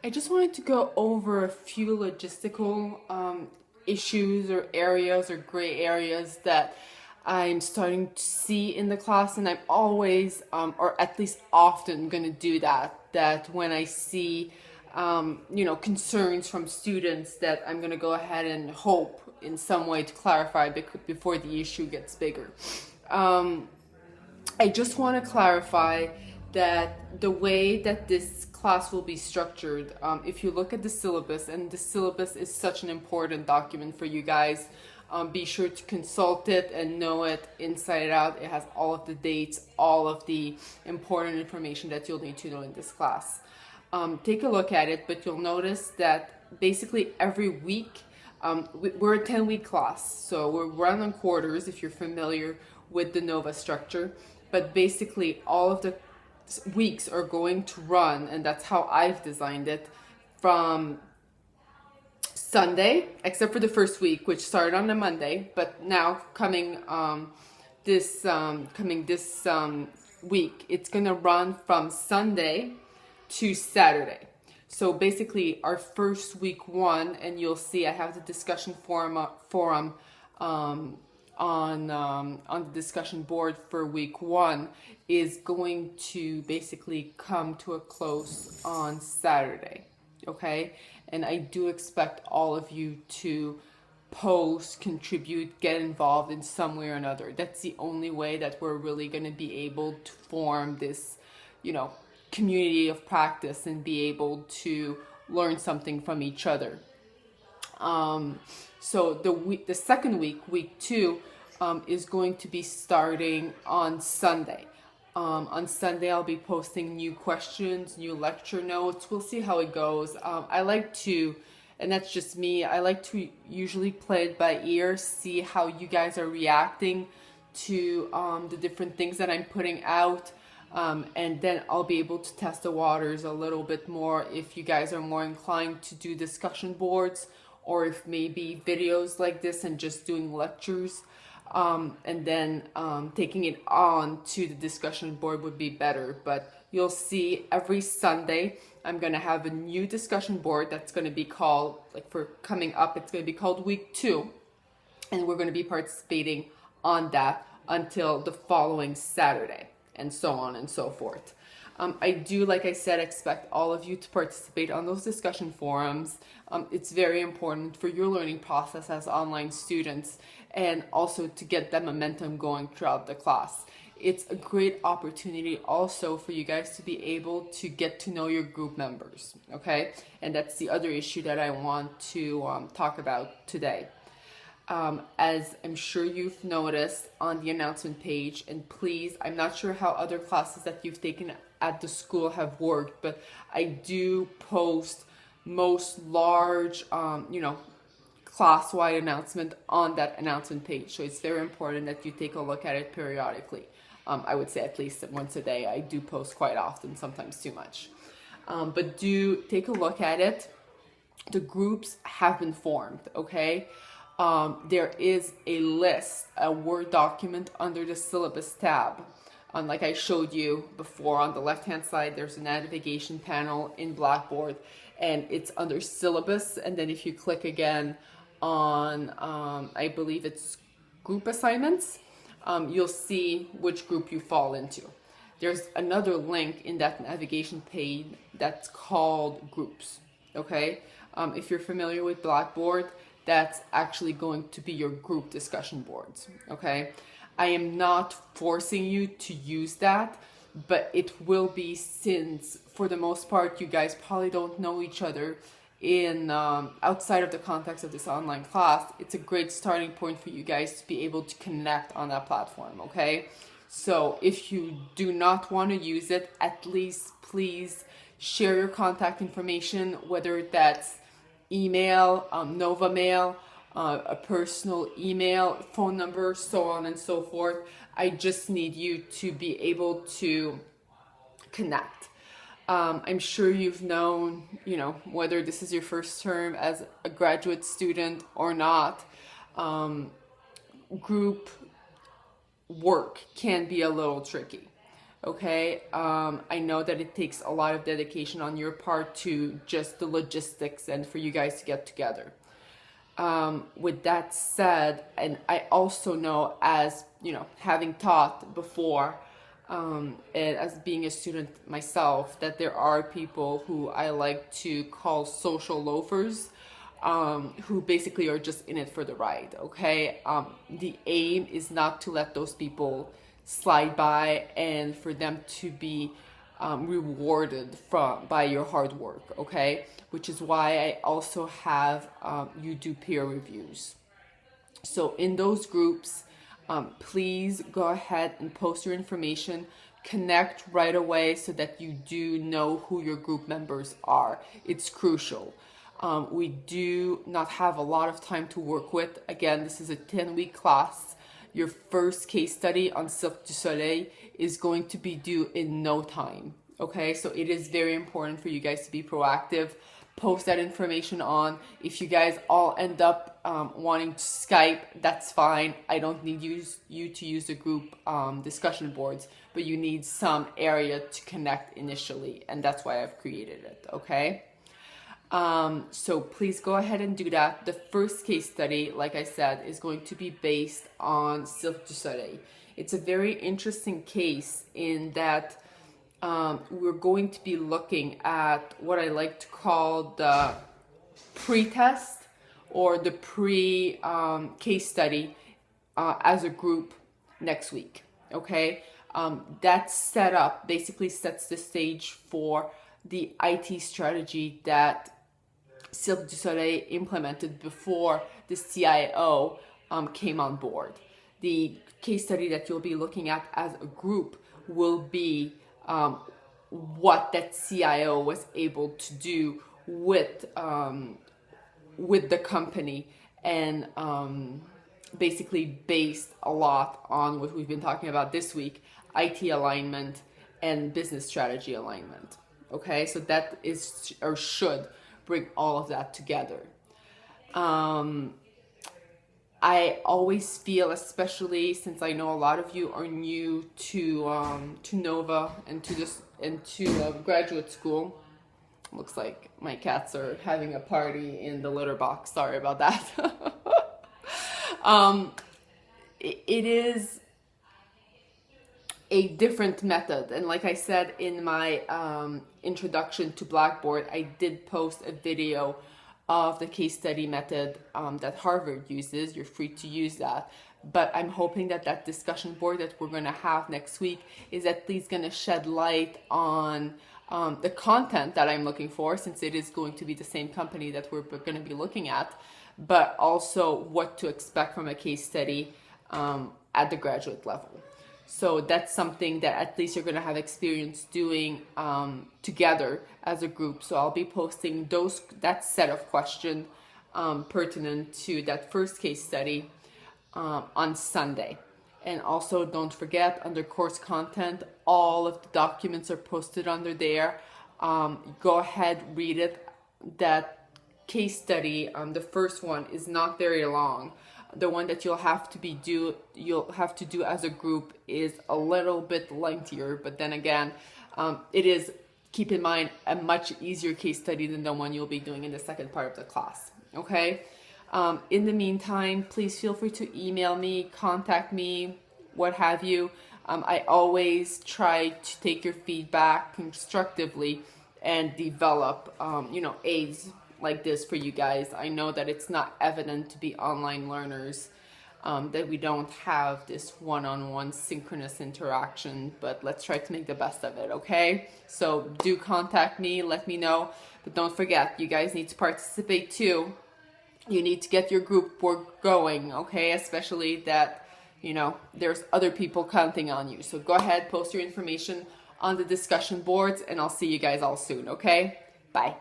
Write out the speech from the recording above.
I just wanted to go over a few logistical issues or areas or gray areas that I'm starting to see in the class, and I'm always, or at least often, going to do that. That when I see, concerns from students, that I'm going to go ahead and hope in some way to clarify before the issue gets bigger. I just want to clarify that the way that this class will be structured, if you look at the syllabus, and the syllabus is such an important document for you guys, be sure to consult it and know it inside out. It has all of the dates, all of the important information that you'll need to know in this class. Take a look at it, but you'll notice that basically every week, we're a 10-week class, so we're run on quarters if you're familiar with the NOVA structure. But basically all of the weeks are going to run, and that's how I've designed it, from Sunday, except for the first week, which started on a Monday, but now coming this week, it's gonna run from Sunday to Saturday. So basically our first week one, and you'll see I have the discussion forum on the discussion board for week one, is going to basically come to a close on Saturday, okay? And I do expect all of you to post, contribute, get involved in some way or another. That's the only way that we're really going to be able to form this, community of practice and be able to learn something from each other. So the second week, week two, is going to be starting on Sunday. On Sunday, I'll be posting new questions, new lecture notes. We'll see how it goes. I like to, and that's just me, I like to usually play it by ear, see how you guys are reacting to the different things that I'm putting out. And then I'll be able to test the waters a little bit more if you guys are more inclined to do discussion boards, or if maybe videos like this and just doing lectures, and then taking it on to the discussion board would be better. But you'll see every Sunday I'm going to have a new discussion board that's going to be called, like for coming up, it's going to be called week two, and we're going to be participating on that until the following Saturday, and so on and so forth. I do, like I said, expect all of you to participate on those discussion forums. It's very important for your learning process as online students, and also to get that momentum going throughout the class. It's a great opportunity also for you guys to be able to get to know your group members, okay? And that's the other issue that I want to talk about today. As I'm sure you've noticed on the announcement page, and please, I'm not sure how other classes that you've taken at the school have worked, but I do post most large, class-wide announcement on that announcement page. So it's very important that you take a look at it periodically. I would say at least once a day. I do post quite often, sometimes too much. But do take a look at it. The groups have been formed, okay? There is a list, a Word document under the syllabus tab. Like I showed you before, on the left-hand side, there's a navigation panel in Blackboard, and it's under syllabus. And then if you click again on, I believe it's group assignments, you'll see which group you fall into. There's another link in that navigation page that's called groups, okay? If you're familiar with Blackboard, that's actually going to be your group discussion boards, okay? I am not forcing you to use that, but it will be, since for the most part you guys probably don't know each other in outside of the context of this online class. It's a great starting point for you guys to be able to connect on that platform, okay? So if you do not want to use it, at least please share your contact information, whether that's email, Nova Mail, a personal email, phone number, so on and so forth. I just need you to be able to connect. I'm sure you've known, whether this is your first term as a graduate student or not, group work can be a little tricky. Okay, I know that it takes a lot of dedication on your part to just the logistics and for you guys to get together. With that said, and I also know, as you know, having taught before, and as being a student myself, that there are people who I like to call social loafers, who basically are just in it for the ride. Okay, the aim is not to let those people slide by and for them to be rewarded by your hard work. Okay, which is why I also have you do peer reviews. So in those groups, please go ahead and post your information, connect right away so that you do know who your group members are. It's crucial. We do not have a lot of time to work with. Again, this is a 10-week class. Your first case study on Cirque du Soleil is going to be due in no time. Okay, so it is very important for you guys to be proactive. Post that information on. If you guys all end up wanting to Skype, that's fine. I don't need you to use the group discussion boards, but you need some area to connect initially, and that's why I've created it. Okay. So please go ahead and do that. The first case study, like I said, is going to be based on Cirque du Soleil. It's a very interesting case in that we're going to be looking at what I like to call the pre-test or the case study as a group next week. Okay, that setup basically sets the stage for the IT strategy that Cirque du Soleil implemented before the CIO came on board. The case study that you'll be looking at as a group will be what that CIO was able to do with the company, and basically based a lot on what we've been talking about this week: IT alignment and business strategy alignment. Okay, so that is or should bring all of that together. I always feel, especially since I know a lot of you are new to Nova and to graduate school. Looks like my cats are having a party in the litter box. Sorry about that. It is a different method, and like I said in my introduction to Blackboard, I did post a video of the case study method that Harvard uses. You're free to use that, but I'm hoping that that discussion board that we're going to have next week is at least going to shed light on the content that I'm looking for, since it is going to be the same company that we're going to be looking at, but also what to expect from a case study at the graduate level. So that's something that at least you're going to have experience doing together as a group. So I'll be posting that set of questions pertinent to that first case study on Sunday. And also don't forget, under course content, all of the documents are posted under there. Go ahead, read it. That case study, the first one, is not very long. The one that you'll have to do as a group is a little bit lengthier, but then again, it is, keep in mind, a much easier case study than the one you'll be doing in the second part of the class. Okay. In the meantime, please feel free to email me, contact me, what have you. I always try to take your feedback constructively and develop, aids like this for you guys. I know that it's not evident to be online learners, that we don't have this one-on-one synchronous interaction, but let's try to make the best of it, okay? So do contact me, let me know, but don't forget, you guys need to participate too. You need to get your group work going, okay? Especially that, there's other people counting on you. So go ahead, post your information on the discussion boards, and I'll see you guys all soon, okay? Bye.